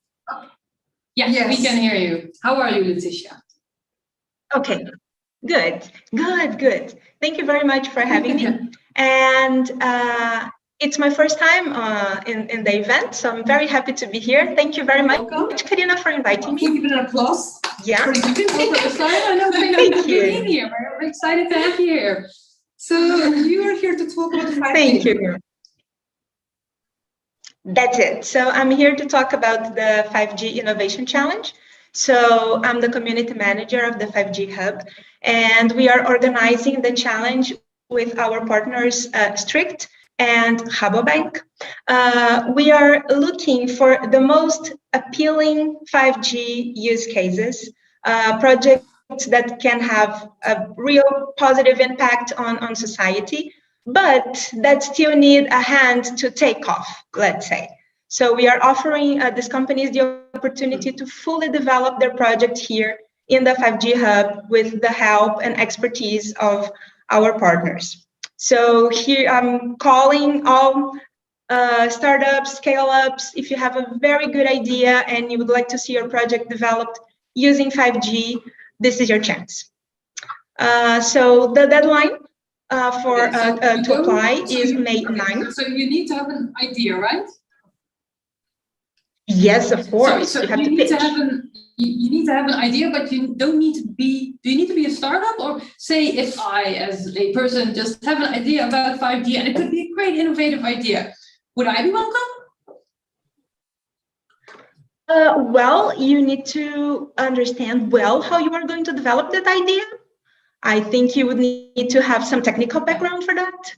Yes, we Yes. can hear you. How are you, Letitia? Okay. Good. Thank you very much for having me. And it's my first time in the event, so I'm very happy to be here. Thank you very much, Welcome. Karina, for inviting Can you me. give it an applause? Yeah. For you. I know, Thank you. being here. We're excited to have you here. So you are here to talk about 5G. Thank you. That's it. So I'm here to talk about the 5G Innovation Challenge. So I'm the community manager of the 5G Hub, and we are organizing the challenge with our partners, Strict and Rabobank. We are looking for the most appealing 5G use cases, projects that can have a real positive impact on society, but that still need a hand to take off, let's say. So we are offering these companies the opportunity to fully develop their project here in the 5G Hub with the help and expertise of our partners. So here I'm calling all startups, scale-ups. If you have a very good idea and you would like to see your project developed using 5G, this is your chance. So the deadline for Okay, so you to don't- apply so is you- May okay, 9th. So you need to have an idea, right? Yes, of course. So you have you to need pitch. to have you need to have an idea, but you don't need to be. Do you need to be a startup, or say if I, as a person, just have an idea about 5G and it could be a great innovative idea, would I be welcome? Well, you need to understand well how you are going to develop that idea. I think you would need to have some technical background for that.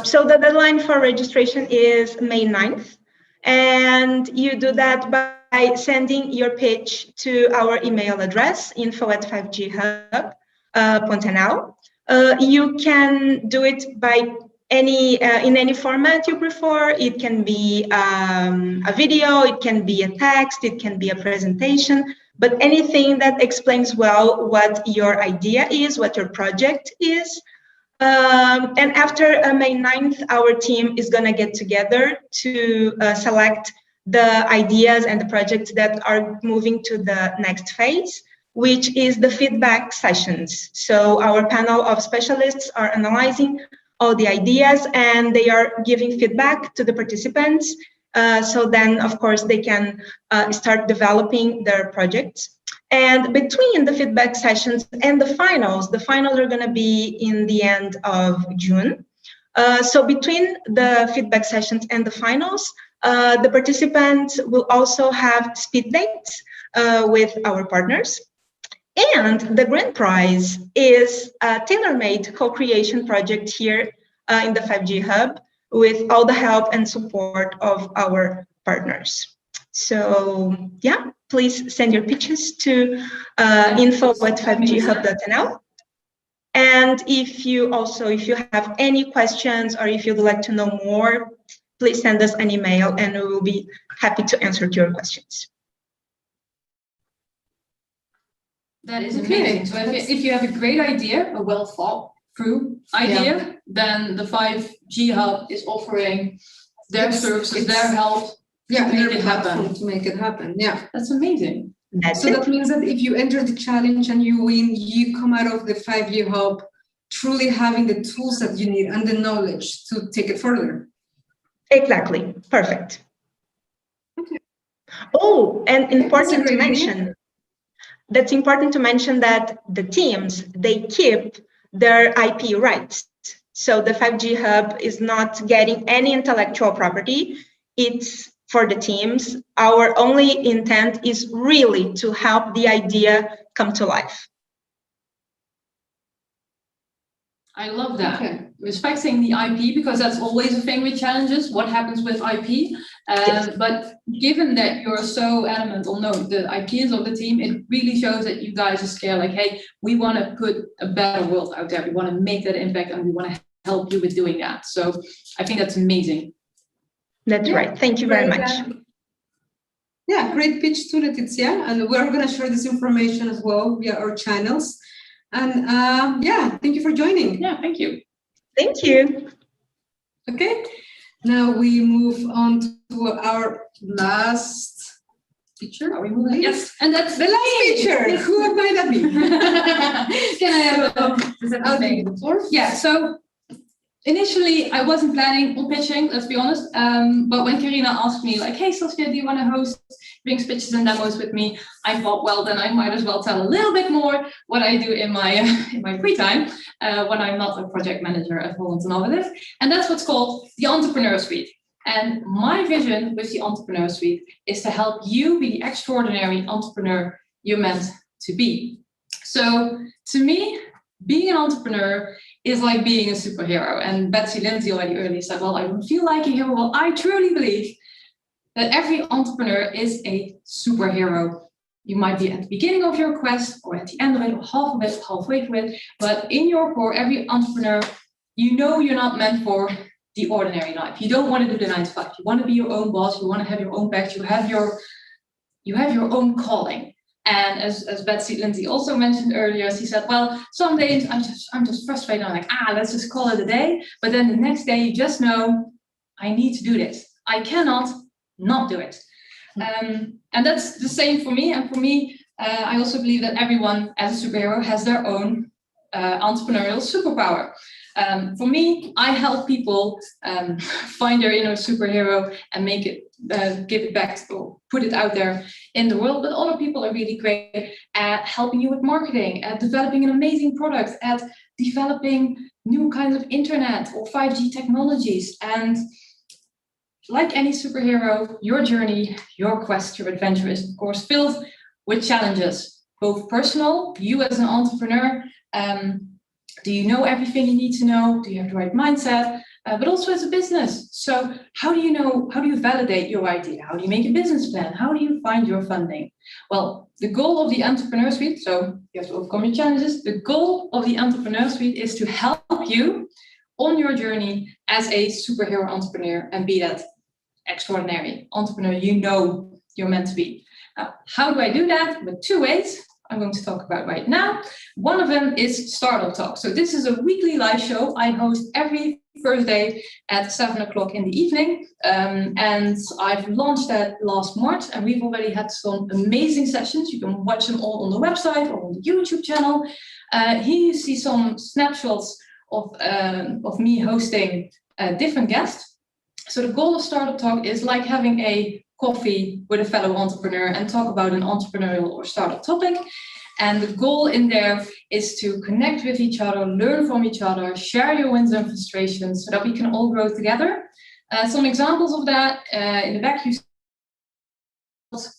So the deadline for registration is May 9th, and you do that by sending your pitch to our email address, info@5ghub.nl. You can do it by in any format you prefer. It can be a video, it can be a text, it can be a presentation, but anything that explains well what your idea is, what your project is. And after May 9th, our team is going to get together to select the ideas and the projects that are moving to the next phase, which is the feedback sessions. So our panel of specialists are analyzing all the ideas and they are giving feedback to the participants. So then, of course, they can start developing their projects. And between the feedback sessions and the finals are going to be in the end of June. So between the feedback sessions and the finals, the participants will also have speed dates with our partners. And the grand prize is a tailor-made co-creation project here in the 5G Hub with all the help and support of our partners. So yeah, please send your pitches to info@5ghub.nl. And if you have any questions or if you'd like to know more, please send us an email and we will be happy to answer your questions. That is amazing. So if you have a great idea, a well thought through idea, then the 5G Hub is offering their services, their help. Yeah, to make they're it happen. platform to make it happen. Yeah. That's amazing. That's So it. that means that if you enter the challenge and you win, you come out of the 5G Hub truly having the tools that you need and the knowledge to take it further. Exactly. Perfect. Okay. Oh, and important to great mention. That's important to mention that the teams, they keep their IP rights. So the 5G Hub is not getting any intellectual property. It's for the teams. Our only intent is really to help the idea come to life. I love that. Okay. Respecting the IP, because that's always a thing with challenges. What happens with IP? But given that you're so adamant on no, the IP is of the team, it really shows that you guys are scared. Like, hey, we want to put a better world out there. We want to make that impact, and we want to help you with doing that. So I think that's amazing. That's right. Thank you very much. Yeah, great pitch to Letizia, and we're going to share this information as well via our channels. And yeah, thank you for joining. Yeah, thank you. Thank you. Okay, now we move on to our last picture. Are we moving? Yes, and that's The last picture. Who might that be? Can I have I'll take the floor. Yeah, so initially I wasn't planning on pitching, let's be honest. But when Karina asked me like, hey, Saskia, do you want to host Bring's pitches and demos with me? I thought, well, then I might as well tell a little bit more what I do in my free time when I'm not a project manager at Holland Innovative. And that's what's called the Entrepreneur Suite. And my vision with the Entrepreneur Suite is to help you be the extraordinary entrepreneur you're meant to be. So to me, being an entrepreneur is like being a superhero. And Betsy Lindsay already earlier said, well, I don't feel like a hero. Well, I truly believe that every entrepreneur is a superhero. You might be at the beginning of your quest or at the end of it or half of it, halfway through it. But in your core, every entrepreneur, you know you're not meant for the ordinary life. You don't want to do the 9 to 5. You want to be your own boss. You want to have your own back. You have your own calling. And as Betsy Lindsay also mentioned earlier, she said, well, some days I'm just frustrated. I'm like, let's just call it a day. But then the next day you just know, I need to do this. I cannot not do it. And that's the same for me. And for me, I also believe that everyone as a superhero has their own entrepreneurial superpower. For me, I help people find their inner superhero and make it, give it back or put it out there in the world. But other people are really great at helping you with marketing, at developing an amazing product, at developing new kinds of internet or 5G technologies. And like any superhero, your journey, your quest, your adventure is of course filled with challenges, both personal, you as an entrepreneur, do you know everything you need to know? Do you have the right mindset? But also as a business. So how do you validate your idea? How do you make a business plan? How do you find your funding? Well, the goal of the Entrepreneur Suite, so you have to overcome your challenges. The goal of the Entrepreneur Suite is to help you on your journey as a superhero entrepreneur and be that extraordinary entrepreneur you know you're meant to be. Now, how do I do that? With two ways I'm going to talk about right now. One of them is Startup Talk. So this is a weekly live show I host every Thursday at 7 o'clock in the evening. And I've launched that last March, and we've already had some amazing sessions. You can watch them all on the website or on the YouTube channel. Here you see some snapshots of me hosting different guests. So the goal of Startup Talk is like having a coffee with a fellow entrepreneur and talk about an entrepreneurial or startup topic. And the goal in there is to connect with each other, learn from each other, share your wins and frustrations so that we can all grow together. Some examples of that in the back you see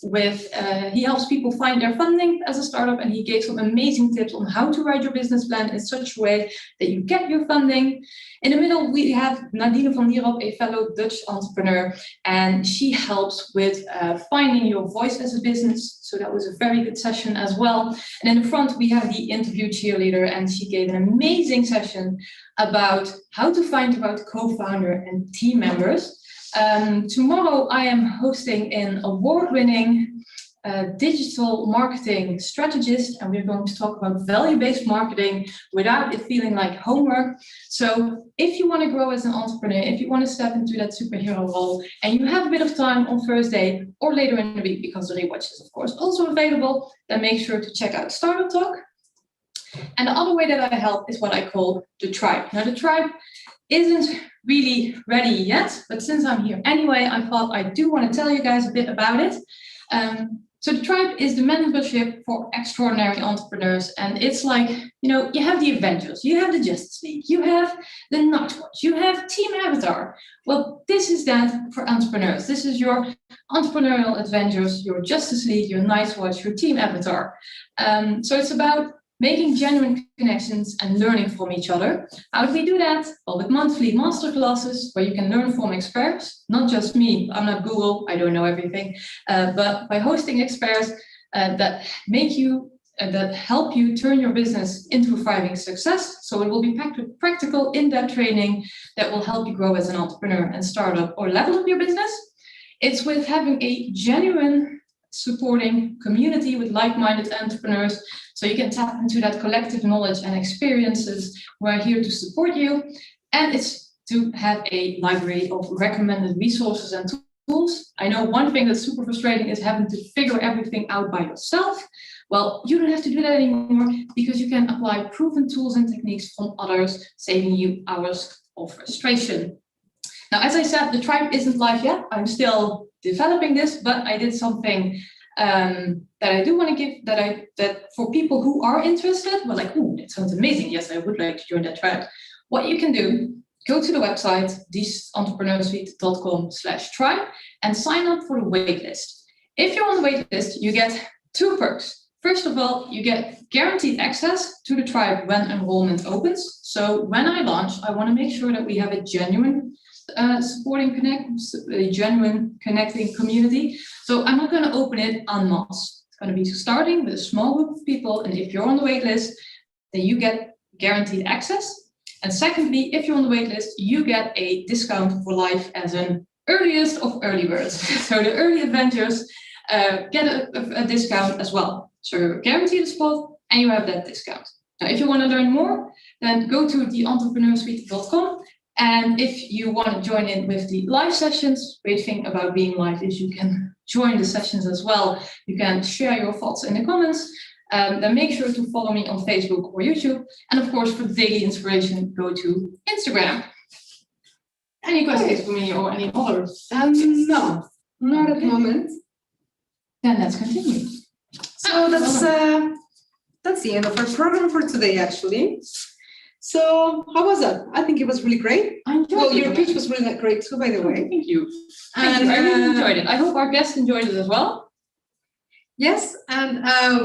with, he helps people find their funding as a startup, and he gave some amazing tips on how to write your business plan in such a way that you get your funding. In the middle, we have Nadine van Nierop, a fellow Dutch entrepreneur, and she helps with finding your voice as a business. So that was a very good session as well. And in the front, we have the interview cheerleader, and she gave an amazing session about how to find the right co-founder and team members. Tomorrow I am hosting an award-winning digital marketing strategist, and we're going to talk about value-based marketing without it feeling like homework. So if you want to grow as an entrepreneur, if you want to step into that superhero role, and you have a bit of time on Thursday or later in the week, because the rewatch is of course also available, then make sure to check out Startup Talk. And the other way that I help is what I call the tribe. Now the tribe isn't really ready yet, but since I'm here anyway, I thought I do want to tell you guys a bit about it. So the tribe is the membership for extraordinary entrepreneurs, and it's like, you know, you have the Avengers, you have the Justice League, you have the Nightwatch, you have Team Avatar. Well, this is that for entrepreneurs. This is your entrepreneurial Avengers, your Justice League, your Nightwatch, your Team Avatar. So it's about making genuine connections and learning from each other. How do we do that? Well, with monthly masterclasses where you can learn from experts, not just me. I'm not Google, I don't know everything, but by hosting experts that make you, that help you turn your business into a thriving success. So it will be practical, in-depth training that will help you grow as an entrepreneur and start up or level up your business. It's with having a genuine supporting community with like-minded entrepreneurs, so you can tap into that collective knowledge and experiences. We're here to support you, and it's to have a library of recommended resources and tools. I know one thing that's super frustrating is having to figure everything out by yourself. Well, you don't have to do that anymore, because you can apply proven tools and techniques from others, saving you hours of frustration. Now, as I said, the tribe isn't live yet. I'm still developing this, but I did something that I do want to give, that for people who are interested, well, like, ooh, that sounds amazing. Yes, I would like to join that tribe. What you can do, go to the website, theentrepreneurssuite.com/tribe, and sign up for the waitlist. If you're on the waitlist, you get 2 perks. First of all, you get guaranteed access to the tribe when enrollment opens. So when I launch, I want to make sure that we have a genuine a genuine connecting community. So I'm not going to open it en masse. It's going to be starting with a small group of people. And if you're on the wait list, then you get guaranteed access. And secondly, if you're on the wait list, you get a discount for life as an earliest of early birds. So the early adventures get a discount as well. So you're guaranteed a spot and you have that discount. Now, if you want to learn more, then go to theentrepreneurssuite.com And if you want to join in with the live sessions, great thing about being live is you can join the sessions as well. You can share your thoughts in the comments. Then make sure to follow me on Facebook or YouTube. And of course, for daily inspiration, go to Instagram. Any questions for me or any other? No, not at the moment. Then let's continue. So that's the end of our program for today, actually. So how was that? I think it was really great. I enjoyed Well, it. your pitch was really great too, by the way. Thank you. Thank you. I really enjoyed it. I hope our guests enjoyed it as well. Yes, and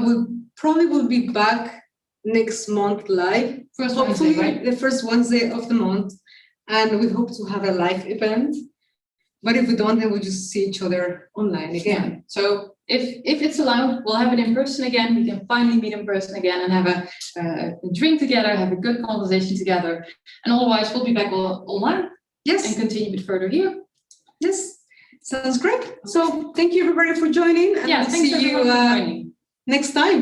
we probably will be back next month live. First Hopefully, Wednesday, right? the first Wednesday of the month, and we hope to have a live event. But if we don't, then we'll just see each other online again. So if it's allowed, we'll have it in person again. We can finally meet in person again and have a drink together, have a good conversation together. And otherwise, we'll be back online and Yes, continue a bit further here. yes, sounds great. So thank you everybody for joining, and Yeah, we'll thanks see everyone you for joining. next time.